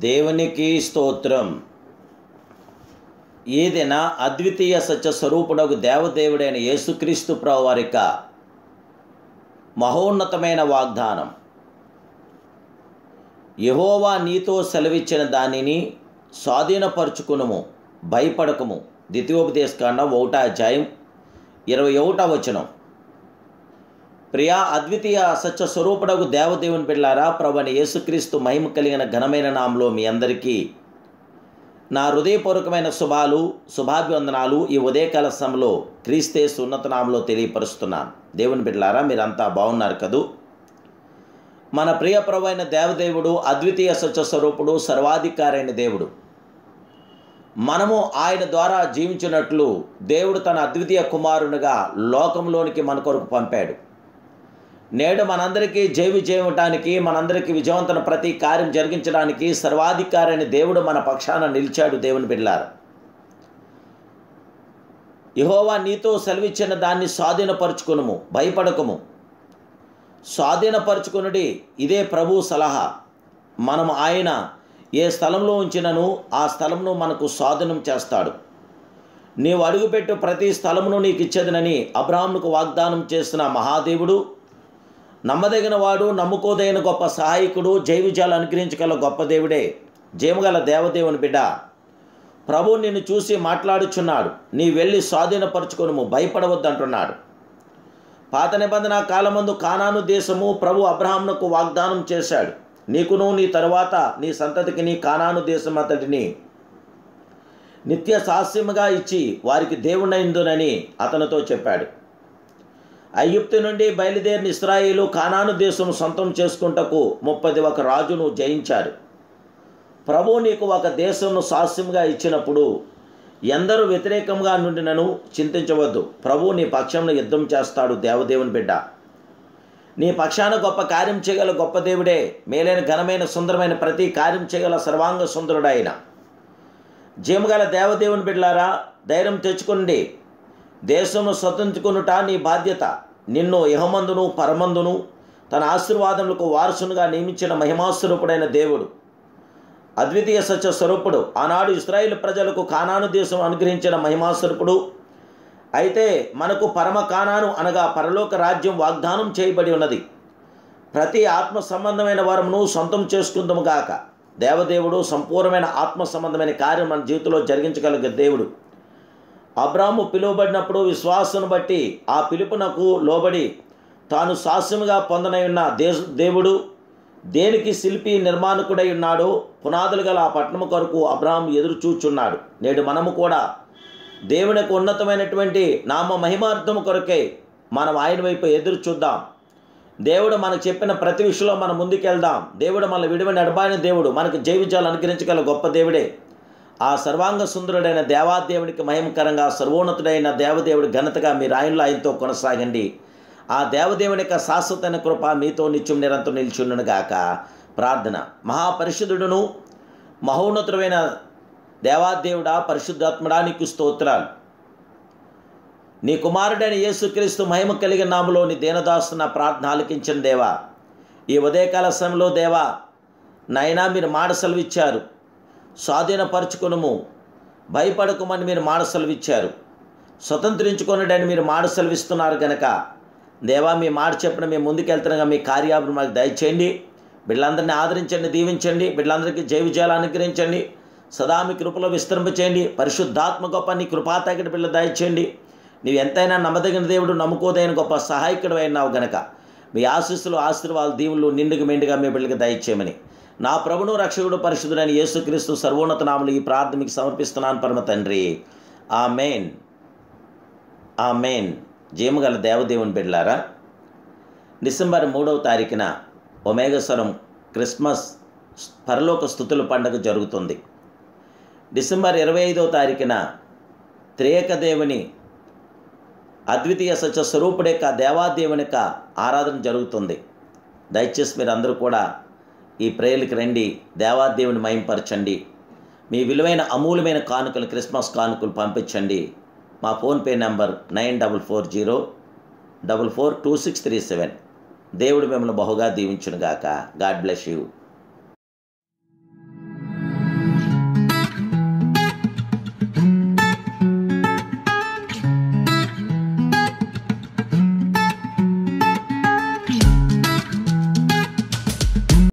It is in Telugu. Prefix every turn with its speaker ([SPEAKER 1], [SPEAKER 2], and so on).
[SPEAKER 1] దేవునికి స్తోత్రం. ఏదైనా అద్వితీయ సత్య స్వరూపుడగు దేవదేవుడైన యేసుక్రీస్తు ప్రభువు వారి యొక్క మహోన్నతమైన వాగ్దానం, యెహోవా నీతో సెలవిచ్చిన దానిని స్వాధీనపరుచుకునుము, భయపడకము. ద్వితీయోపదేశకాండం 1:21. ప్రియా అద్వితీయ సత్య స్వరూపుడగు దేవదేవుని బిడ్డలారా, ప్రభువైన యేసుక్రీస్తు మహిమ కలిగిన ఘనమైన నామములో మీ అందరికీ నా హృదయపూర్వకమైన శుభాభివందనాలు ఈ ఉదయకాల సమయంలో క్రీస్తేసు ఉన్నత నామములో తెలియపరుస్తున్నాను. దేవుని బిడ్డలారా, మీరంతా బాగున్నారు కదూ? మన ప్రియ ప్రభువైన దేవదేవుడు అద్వితీయ సత్య స్వరూపుడు, సర్వాధికారైన దేవుడు. మనము ఆయన ద్వారా జీవించినట్లు దేవుడు తన అద్వితీయ కుమారునిగా లోకంలోనికి మన కొరకు పంపాడు. నేడు మనందరికీ జయం ఇవ్వటానికి, మనందరికీ విజయవంతమైన ప్రతి కార్యం జరిగించడానికి సర్వాధికారైన దేవుడు మన పక్షాన నిలిచాడు. దేవుని బిడ్డలారా, యెహోవా నీతో సెలవిచ్చిన దాన్ని స్వాధీనపరుచుకునుము, భయపడకము. స్వాధీనపరుచుకునుడి, ఇదే ప్రభు సలహా. మనం ఆయన ఏ స్థలంలో ఉంచినను ఆ స్థలంను మనకు స్వాధీనం చేస్తాడు. నీవు అడుగుపెట్టు ప్రతి స్థలమును నీకు ఇచ్చేదనని అబ్రాహాముకు వాగ్దానం చేసిన మహాదేవుడు, నమ్మదగిన వాడు, నమ్ముకోదగిన గొప్ప సహాయకుడు, జయవిజయాలు అనుగ్రహించగల గొప్ప దేవుడే. జయముగల దేవదేవుని బిడ్డ, ప్రభు నిన్ను చూసి మాట్లాడుచున్నాడు. నీ వెళ్ళి స్వాధీనపరుచుకొనుము, భయపడవద్దంటున్నాడు. పాత నిబంధన కాలమందు కానాను దేశము ప్రభు అబ్రహామునకు వాగ్దానం చేశాడు. నీకును నీ తరువాత నీ సంతతికి నీ కానాను దేశం అతడిని నిత్య సాస్యముగా ఇచ్చి వారికి దేవుడైందునని అతనితో చెప్పాడు. ఐగుప్తు నుండి బయలుదేరిన ఇశ్రాయేలు కానాను దేశం సొంతం చేసుకుంటకు 31 రాజును జయించారు. ప్రభు నీకు ఒక దేశంను సాస్యంగా ఇచ్చినప్పుడు ఎందరూ వ్యతిరేకంగా నుండినను చింతించవద్దు. ప్రభు నీ పక్షంలో యుద్ధం చేస్తాడు. దేవదేవుని బిడ్డ, నీ పక్షాన గొప్ప కార్యం చేయగల గొప్ప దేవుడే. మేలైన ఘనమైన సుందరమైన ప్రతి కార్యం చేయగల సర్వాంగ సుందరుడైన జయముగల దేవదేవుని బిడ్డలారా, ధైర్యం తెచ్చుకోండి. దేశమును స్వతంత్రుకొనుట నీ బాధ్యత. నిన్ను ఇహమందును పరమందును తన ఆశీర్వాదములకు వారసునిగా నియమించిన మహిమాస్వరూపుడైన దేవుడు, అద్వితీయ సత్య స్వరూపుడు, ఆనాడు ఇశ్రాయేలు ప్రజలకు కానాను దేశం అనుగ్రహించిన మహిమాస్వరూపుడు. అయితే మనకు పరమ కానాను అనగా పరలోక రాజ్యం వాగ్దానం చేయబడి ఉన్నది. ప్రతి ఆత్మ సంబంధమైన వరమును సొంతం చేసుకుందాము గాక. దేవదేవుడు సంపూర్ణమైన ఆత్మ సంబంధమైన కార్యం మన జీవితంలో జరిగించగలిగే దేవుడు. అబ్రాహాము పిలువబడినప్పుడు విశ్వాసం బట్టి ఆ పిలుపునకు లోబడి తాను సాస్యముగా పొందనై ఉన్న దేవుడు దేనికి శిల్పి నిర్మాణకుడై ఉన్నాడో పునాదులు గల ఆ పట్టణము కొరకు అబ్రాహాము ఎదురు చూచున్నాడు. నేడు మనము కూడా దేవునికి ఉన్నతమైనటువంటి నామ మహిమార్థము కొరకే మనం ఆయన వైపు ఎదురు చూద్దాం. దేవుడు మనకు చెప్పిన ప్రతి విషయంలో మనం ముందుకెళ్దాం. దేవుడు మన విడివని ఎడబాయిన దేవుడు, మనకు జయవిజయాలు అనుగ్రహించగల గొప్ప దేవుడే. ఆ సర్వాంగ సుందరుడైన దేవాదేవునికి మహిమకరంగా సర్వోన్నతుడైన దేవదేవుడి ఘనతగా మీరు ఆయనతో కొనసాగండి. ఆ దేవదేవుని యొక్క శాశ్వతమైన కృప మీతో నిత్యం నిరంతరం నిలిచుండును గాక. ప్రార్థన. మహాపరిశుద్ధుడును మహోన్నతుడైన దేవాదేవుడా, పరిశుద్ధాత్మడా, నీకు స్తోత్రాలు. నీ కుమారుడైన యేసుక్రీస్తు మహిమ కలిగిన నామములో నీ దీనదాసున ప్రార్థన ఆలకించిన దేవా, ఈ ఉదయకాల సమయంలో దేవా నైనా మీరు మాట సెలవిచ్చారు. స్వాధీనపరచుకునుము, భయపడకమని మీరు మాట సెలవిచ్చారు. స్వతంత్రించుకొనుడని మీరు మాట సెలవిస్తున్నారు గనక దేవా, మీ మాట చెప్పిన మేము ముందుకెళ్తున్నాగా మీ కార్యాలను మాకు దయచేయండి. బిడ్డలందరినీ ఆదరించండి, దీవించండి. బిడ్డలందరికీ జయ విజయాలు అనుగ్రహించండి. సదా మీ కృపలో విస్తరింపచేయండి. పరిశుద్ధాత్మ గొప్ప నీ కృపాతగిన బిడ్డలు దయచేయండి. నీవు ఎంతైనా నమ్మదగిన దేవుడు, నమ్ముకోదైన గొప్ప సహాయకుడు అయినావు గనక మీ ఆశీస్సులు, ఆశీర్వాదాలు, దీవులు నిండుగా మెండుగా మీ బిడ్డలకు దయచేయమని నా ప్రభును రక్షకుడు పరిశుద్ధుడైన యేసుక్రీస్తు సర్వోన్నత నామములో ఈ ప్రార్థన మీకు సమర్పిస్తున్నాను పరమ తండ్రి. ఆమేన్, ఆమేన్. జయముగల దేవదేవుని బిడ్డలారా, డిసెంబర్ 3వ తారీఖున ఒమేగస్వరం క్రిస్మస్ పరలోక స్తుతుల పండుగ జరుగుతుంది. డిసెంబర్ 25వ తారీఖున త్రియేక దేవుని అద్వితీయ సత్య స్వరూపుడు యొక్క దేవాదేవుని యొక్క ఆరాధన జరుగుతుంది. దయచేసి మీరు అందరూ కూడా ఈ ప్రేయర్కి రండి. దేవాదేవుని మహింపరచండి. మీ విలువైన అమూల్యమైన కానుకలు, క్రిస్మస్ కానుకలు పంపించండి. మా ఫోన్పే నెంబర్ 9440442637. దేవుడు మిమ్మల్ని బహుగా దీవించునుగాక. God bless you.